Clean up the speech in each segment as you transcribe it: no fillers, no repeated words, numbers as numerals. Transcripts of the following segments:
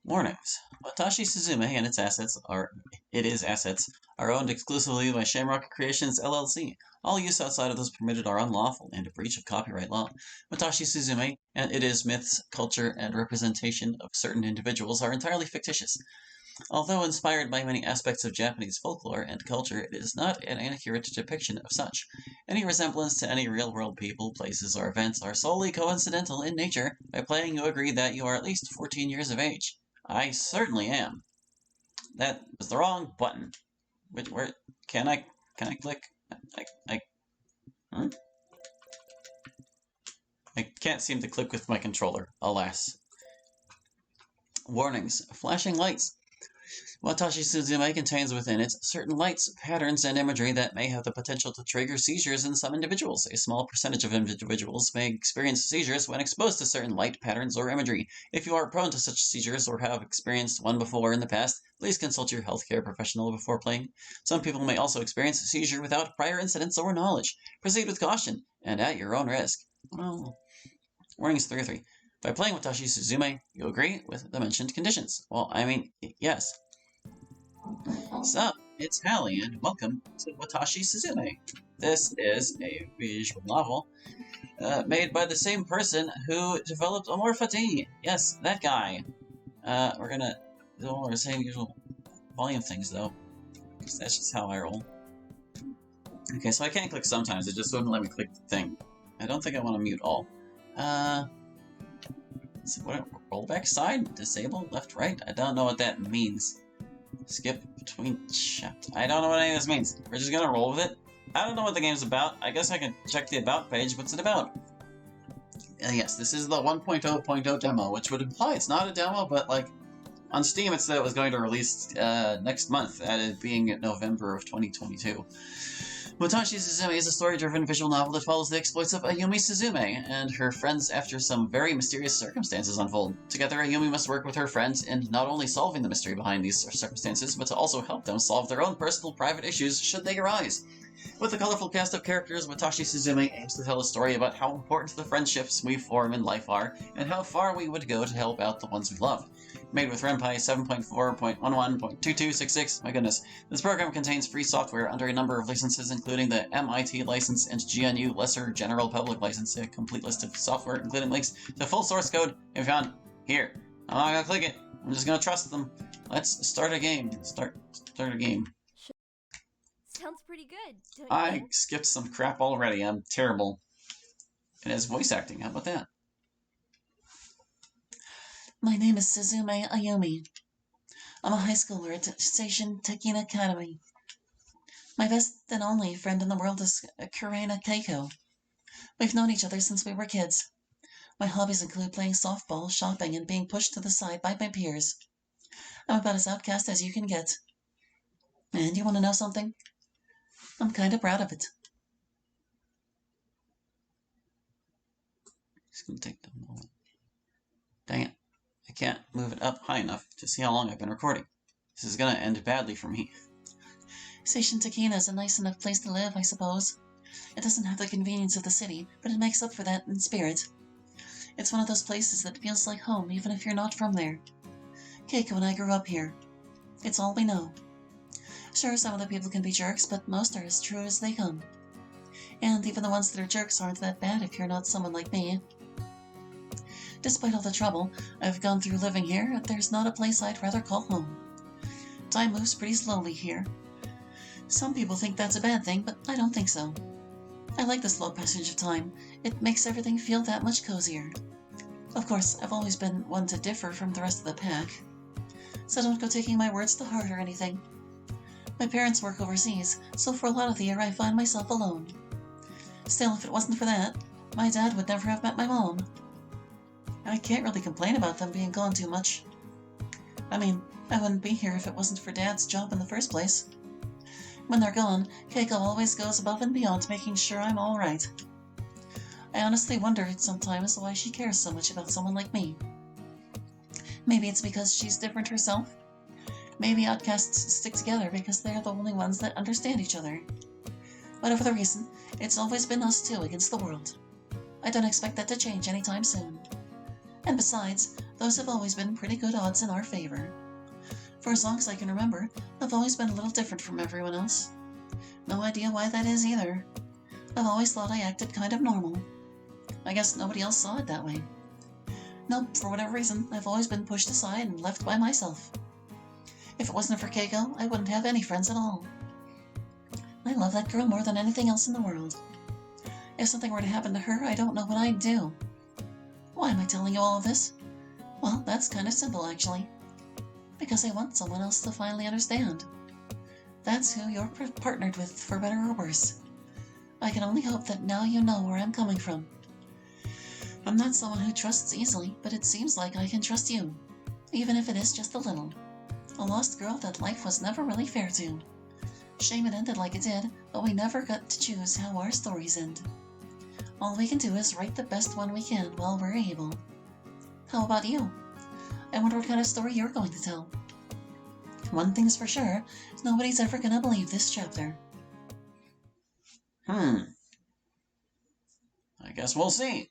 Warnings. Watashi Suzume and its assets are owned exclusively by Shamrock Creations LLC. All use outside of those permitted are unlawful and a breach of copyright law. Watashi Suzume and its myths, culture, and representation of certain individuals are entirely fictitious. Although inspired by many aspects of Japanese folklore and culture, it is not an accurate depiction of such. Any resemblance to any real-world people, places, or events are solely coincidental in nature. By playing, you agree that you are at least 14 years of age. I certainly am. That was the wrong button. Where can I click? Hmm? I can't seem to click with my controller, alas. Warnings. Flashing lights. Watashi Suzume contains within it certain lights, patterns, and imagery that may have the potential to trigger seizures in some individuals. A small percentage of individuals may experience seizures when exposed to certain light patterns or imagery. If you are prone to such seizures or have experienced one before in the past, please consult your healthcare professional before playing. Some people may also experience a seizure without prior incidents or knowledge. Proceed with caution and at your own risk. Well, warnings 3 or 3. By playing Watashi Suzume, you agree with the mentioned conditions. Well, I mean, yes. Sup, it's Hallie, and welcome to Watashi Suzume. This is a visual novel made by the same person who developed Amorpha. Yes, that guy. We're gonna do all our same usual volume things, though, because that's just how I roll. Okay, so I can't click sometimes, it just wouldn't let me click the thing. I don't think I want to mute all. So what, roll back side? Disable? Left, right? I don't know what that means. Skip between chapters. I don't know what any of this means. We're just gonna roll with it. I don't know what the game's about. I guess I can check the about page. What's it about? Yes, this is the 1.0.0 demo, which would imply it's not a demo, but like on Steam it said it was going to release next month, that it being November of 2022. Watashi Suzume is a story-driven visual novel that follows the exploits of Ayumi Suzume and her friends after some very mysterious circumstances unfold. Together, Ayumi must work with her friends in not only solving the mystery behind these circumstances, but to also help them solve their own personal private issues should they arise. With a colorful cast of characters, Watashi Suzume aims to tell a story about how important the friendships we form in life are, and how far we would go to help out the ones we love. Made with Ren'Py 7.4.11.2266. My goodness. This program contains free software under a number of licenses, including the MIT license and GNU Lesser General Public license. A complete list of software, including links to full source code, can be found here. I'm not gonna click it. I'm just gonna trust them. Let's start a game. Start a game. Sounds pretty good, don't you I think? skipped some crap already. I'm terrible. It has voice acting. How about that? My name is Suzume Ayumi. I'm a high schooler at Seishin Tekken Academy. My best and only friend in the world is Kurena Keiko. We've known each other since we were kids. My hobbies include playing softball, shopping, and being pushed to the side by my peers. I'm about as outcast as you can get. And you want to know something? I'm kind of proud of it. Just gonna take a moment. Dang it. I can't move it up high enough to see how long I've been recording. This is gonna end badly for me. Seishin Takina is a nice enough place to live, I suppose. It doesn't have the convenience of the city, but it makes up for that in spirit. It's one of those places that feels like home, even if you're not from there. Keiko and I grew up here. It's all we know. Sure, some of the people can be jerks, but most are as true as they come. And even the ones that are jerks aren't that bad if you're not someone like me. Despite all the trouble I've gone through living here, there's not a place I'd rather call home. Time moves pretty slowly here. Some people think that's a bad thing, but I don't think so. I like the slow passage of time. It makes everything feel that much cozier. Of course, I've always been one to differ from the rest of the pack. So don't go taking my words to heart or anything. My parents work overseas, so for a lot of the year I find myself alone. Still, if it wasn't for that, my dad would never have met my mom. I can't really complain about them being gone too much. I mean, I wouldn't be here if it wasn't for Dad's job in the first place. When they're gone, Keiko always goes above and beyond making sure I'm all right. I honestly wonder sometimes why she cares so much about someone like me. Maybe it's because she's different herself. Maybe outcasts stick together because they're the only ones that understand each other. Whatever the reason, it's always been us two against the world. I don't expect that to change anytime soon. And besides, Those have always been pretty good odds in our favor. For as long as I can remember, I've always been a little different from everyone else. No idea why that is either. I've always thought I acted kind of normal. I guess nobody else saw it that way. Nope, for whatever reason, I've always been pushed aside and left by myself. If it wasn't for Keiko, I wouldn't have any friends at all. I love that girl more than anything else in the world. If something were to happen to her, I don't know what I'd do. Why am I telling you all of this? Well, that's kind of simple, actually. Because I want someone else to finally understand. That's who you're partnered with, for better or worse. I can only hope that now you know where I'm coming from. I'm not someone who trusts easily, but it seems like I can trust you, even if it is just a little. A lost girl that life was never really fair to. Shame it ended like it did, but we never got to choose how our stories end. All we can do is write the best one we can while we're able. How about you? I wonder what kind of story you're going to tell. One thing's for sure, nobody's ever gonna believe this chapter. I guess we'll see.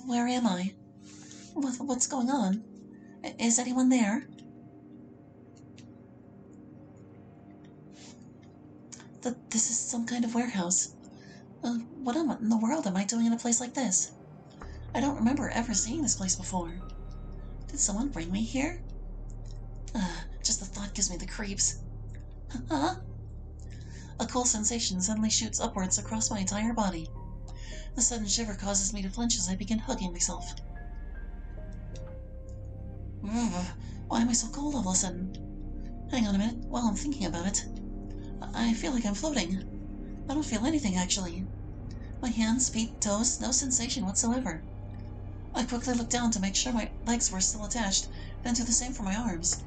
Where am I? What's going on? Is anyone there? This is some kind of warehouse. What in the world am I doing in a place like this? I don't remember ever seeing this place before. Did someone bring me here? Just the thought gives me the creeps. Huh? A cool sensation suddenly shoots upwards across my entire body. The sudden shiver causes me to flinch as I begin hugging myself. Why am I so cold all of a sudden? Hang on a minute while I'm thinking about it. I feel like I'm floating. I don't feel anything, actually. My hands, feet, toes, no sensation whatsoever. I quickly looked down to make sure my legs were still attached, then do the same for my arms.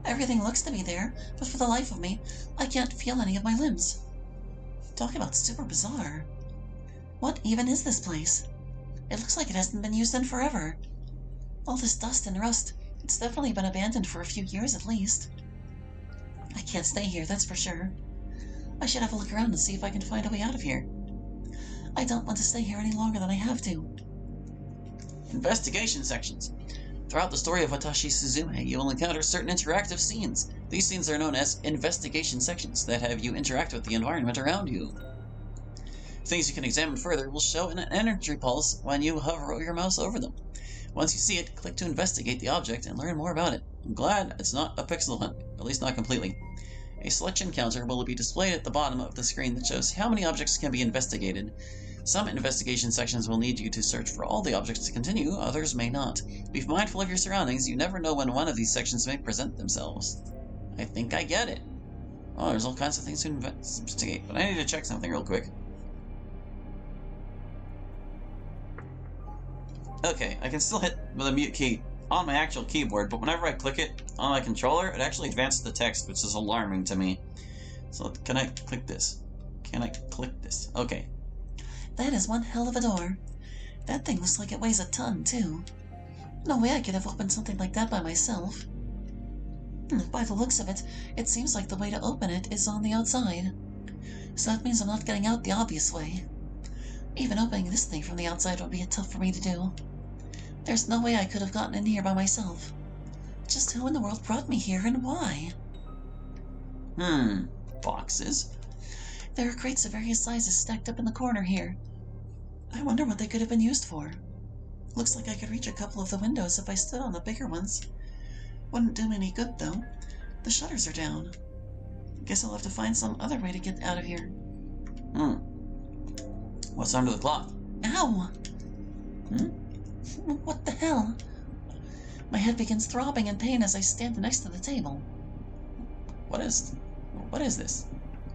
Everything looks to be there, but for the life of me, I can't feel any of my limbs. Talk about super bizarre. What even is this place? It looks like it hasn't been used in forever. All this dust and rust, it's definitely been abandoned for a few years at least. I can't stay here, that's for sure. I should have a look around and see if I can find a way out of here. I don't want to stay here any longer than I have to. Investigation sections. Throughout the story of Watashi Suzume, you will encounter certain interactive scenes. These scenes are known as investigation sections that have you interact with the environment around you. Things you can examine further will show in an energy pulse when you hover your mouse over them. Once you see it, click to investigate the object and learn more about it. I'm glad it's not a pixel hunt, at least not completely. A selection counter will be displayed at the bottom of the screen that shows how many objects can be investigated. Some investigation sections will need you to search for all the objects to continue, others may not. Be mindful of your surroundings, you never know when one of these sections may present themselves. I think I get it. Oh, there's all kinds of things to investigate, but I need to check something real quick. Okay, I can still hit the mute key on my actual keyboard, but whenever I click it on my controller, it actually advances the text, which is alarming to me. So, can I click this? Can I click this? Okay. That is one hell of a door. That thing looks like it weighs a ton, too. No way I could have opened something like that by myself. By the looks of it, it seems like the way to open it is on the outside. So that means I'm not getting out the obvious way. Even opening this thing from the outside would be tough for me to do. There's no way I could have gotten in here by myself. Just who in the world brought me here and why? Boxes? There are crates of various sizes stacked up in the corner here. I wonder what they could have been used for. Looks like I could reach a couple of the windows if I stood on the bigger ones. Wouldn't do me any good, though. The shutters are down. Guess I'll have to find some other way to get out of here. What's under the cloth? Ow! What the hell? My head begins throbbing in pain as I stand next to the table. What is this?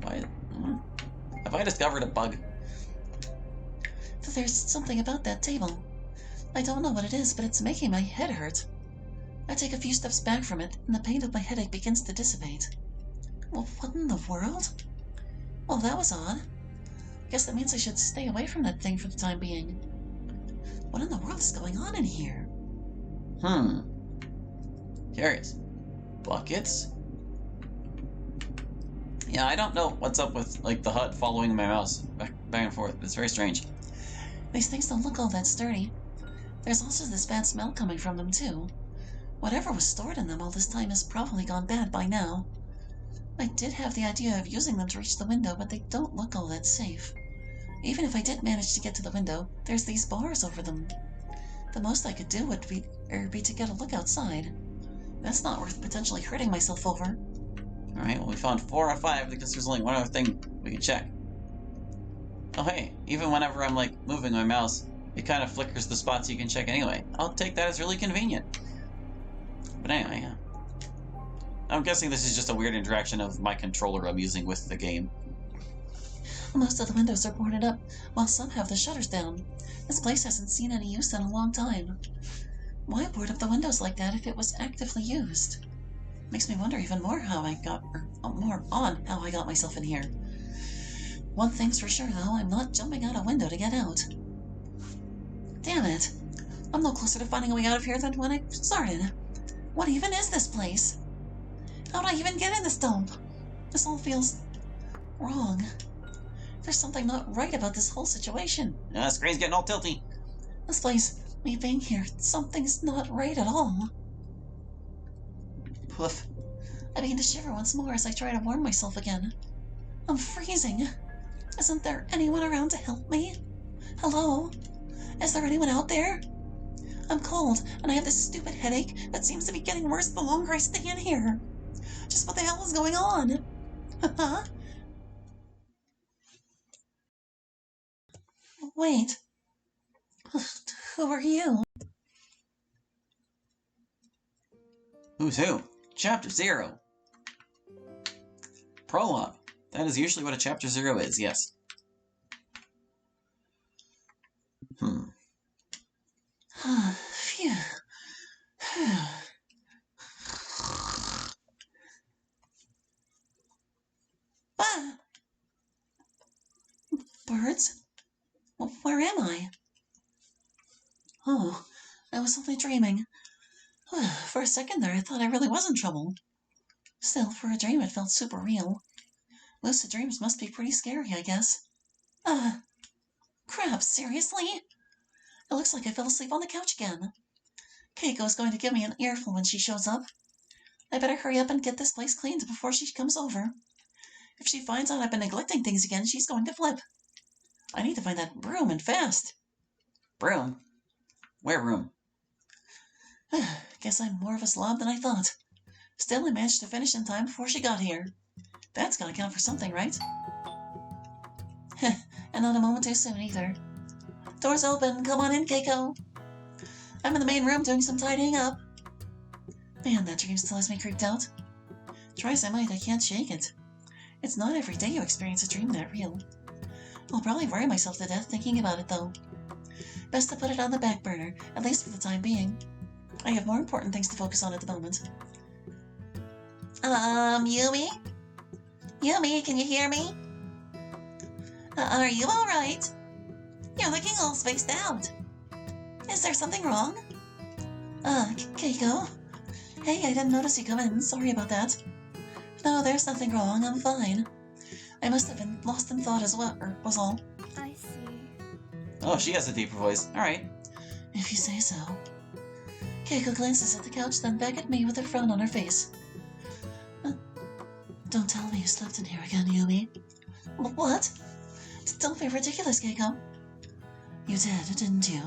Have I discovered a bug? There's something about that table. I don't know what it is, but it's making my head hurt. I take a few steps back from it, and the pain of my headache begins to dissipate. Well, what in the world? Well, that was odd. Guess that means I should stay away from that thing for the time being. What in the world is going on in here? Curious. Buckets? Yeah, I don't know what's up with, the HUD following my mouse back and forth. It's very strange. These things don't look all that sturdy. There's also this bad smell coming from them, too. Whatever was stored in them all this time has probably gone bad by now. I did have the idea of using them to reach the window, but they don't look all that safe. Even if I did manage to get to the window, there's these bars over them. The most I could do would be to get a look outside. That's not worth potentially hurting myself over. Alright, well we found 4 out of 5 because there's only one other thing we can check. Oh hey, even whenever I'm like moving my mouse, it kind of flickers the spots you can check anyway. I'll take that as really convenient. But anyway, yeah. I'm guessing this is just a weird interaction of my controller I'm using with the game. Most of the windows are boarded up, while some have the shutters down. This place hasn't seen any use in a long time. Why board up the windows like that if it was actively used? Makes me wonder even more how I got myself in here. One thing's for sure, though, I'm not jumping out a window to get out. Damn it. I'm no closer to finding a way out of here than when I started. What even is this place? How'd I even get in this dump? This all feels wrong. There's something not right about this whole situation. The screen's getting all tilty. This place, me being here, something's not right at all. Poof. I begin to shiver once more as I try to warm myself again. I'm freezing. Isn't there anyone around to help me? Hello? Is there anyone out there? I'm cold, and I have this stupid headache that seems to be getting worse the longer I stay in here. Just what the hell is going on? Huh? Wait. Who are you? Who's who? Chapter 0. Prologue. That is usually what a Chapter 0 is, yes. Phew. Ah! Birds? Well, where am I? Oh, I was only dreaming. For a second there, I thought I really was in trouble. Still, for a dream, it felt super real. Lucid dreams must be pretty scary, I guess. Crap, seriously? It looks like I fell asleep on the couch again. Keiko's going to give me an earful when she shows up. I better hurry up and get this place cleaned before she comes over. If she finds out I've been neglecting things again, she's going to flip. I need to find that broom, and fast. Broom? Where broom? Guess I'm more of a slob than I thought. Still, I managed to finish in time before she got here. That's gotta count for something, right? And not a moment too soon, either. Door's open. Come on in, Keiko. I'm in the main room doing some tidying up. Man, that dream still has me creeped out. Try as I might, I can't shake it. It's not every day you experience a dream that real. I'll probably worry myself to death thinking about it, though. Best to put it on the back burner, at least for the time being. I have more important things to focus on at the moment. Yumi? Yumi, can you hear me? Are you alright? You're looking all spaced out. Is there something wrong? Keiko? Hey, I didn't notice you come in. Sorry about that. No, there's nothing wrong. I'm fine. I must have been lost in thought as well, was all. I see. Oh, she has a deeper voice. Alright. If you say so. Keiko glances at the couch, then back at me with a frown on her face. Don't tell me you slept in here again, Yumi. What? Don't be ridiculous, Keiko. You did, didn't you?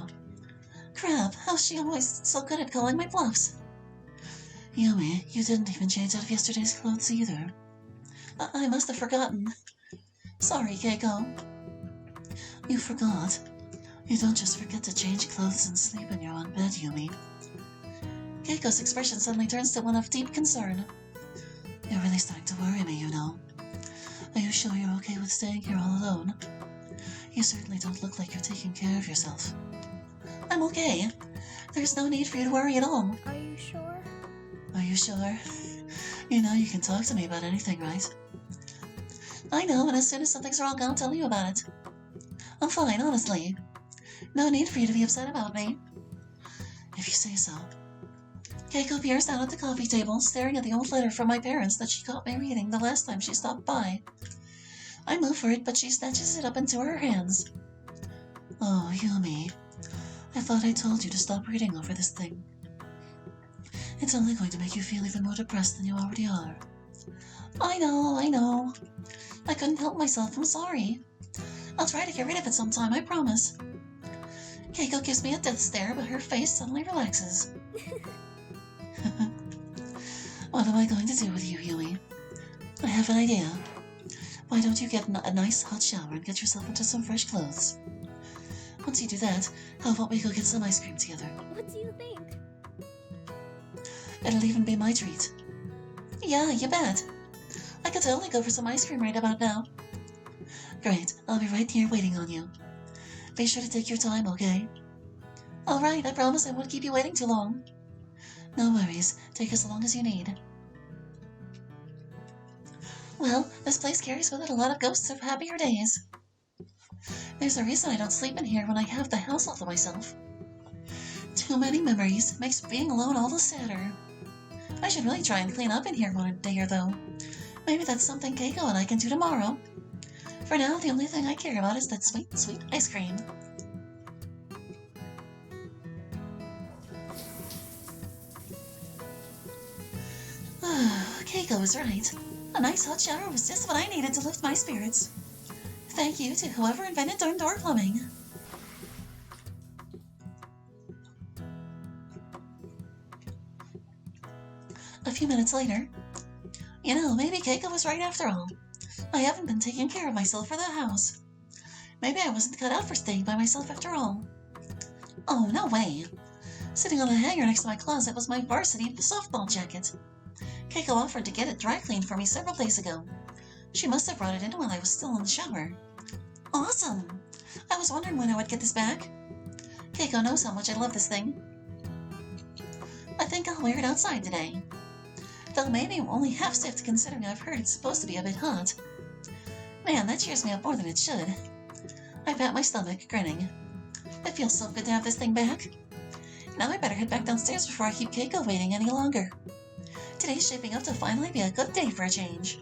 Crap, how's she always so good at calling my bluffs? Yumi, you didn't even change out of yesterday's clothes either. I must have forgotten. Sorry, Keiko. You forgot. You don't just forget to change clothes and sleep in your own bed, Yumi. Keiko's expression suddenly turns to one of deep concern. You're really starting to worry me, you know. Are you sure you're okay with staying here all alone? You certainly don't look like you're taking care of yourself. I'm okay. There's no need for you to worry at all. Are you sure? Are you sure? You know you can talk to me about anything, right? I know, and as soon as something's wrong, I'll tell you about it. I'm fine, honestly. No need for you to be upset about me. If you say so. Keiko peers down at the coffee table, staring at the old letter from my parents that she caught me reading the last time she stopped by. I move for it, but she snatches it up into her hands. Oh, Yumi. I thought I told you to stop reading over this thing. It's only going to make you feel even more depressed than you already are. I know. I couldn't help myself, I'm sorry. I'll try to get rid of it sometime, I promise. Keiko gives me a death stare, but her face suddenly relaxes. What am I going to do with you, Yui? I have an idea. Why don't you get a nice hot shower and get yourself into some fresh clothes? Once you do that, how about we go get some ice cream together? What do you think? It'll even be my treat. Yeah, you bet. I could totally go for some ice cream right about now. Great, I'll be right here waiting on you. Be sure to take your time, okay? Alright, I promise I won't keep you waiting too long. No worries, take as long as you need. Well, this place carries with it a lot of ghosts of happier days. There's a reason I don't sleep in here when I have the house all to myself. Too many memories makes being alone all the sadder. I should really try and clean up in here one day or though. Maybe that's something Keiko and I can do tomorrow. For now, the only thing I care about is that sweet, sweet ice cream. Keiko was right. A nice hot shower was just what I needed to lift my spirits. Thank you to whoever invented door plumbing. A few minutes later. You know, maybe Keiko was right after all. I haven't been taking care of myself for the house. Maybe I wasn't cut out for staying by myself after all. Oh, no way. Sitting on a hanger next to my closet was my varsity softball jacket. Keiko offered to get it dry cleaned for me several days ago. She must have brought it in while I was still in the shower. Awesome! I was wondering when I would get this back. Keiko knows how much I love this thing. I think I'll wear it outside today. Though maybe I'm only half-stiffed considering I've heard it's supposed to be a bit hot. Man, that cheers me up more than it should. I pat my stomach, grinning. It feels so good to have this thing back. Now I better head back downstairs before I keep Keiko waiting any longer. Today's shaping up to finally be a good day for a change.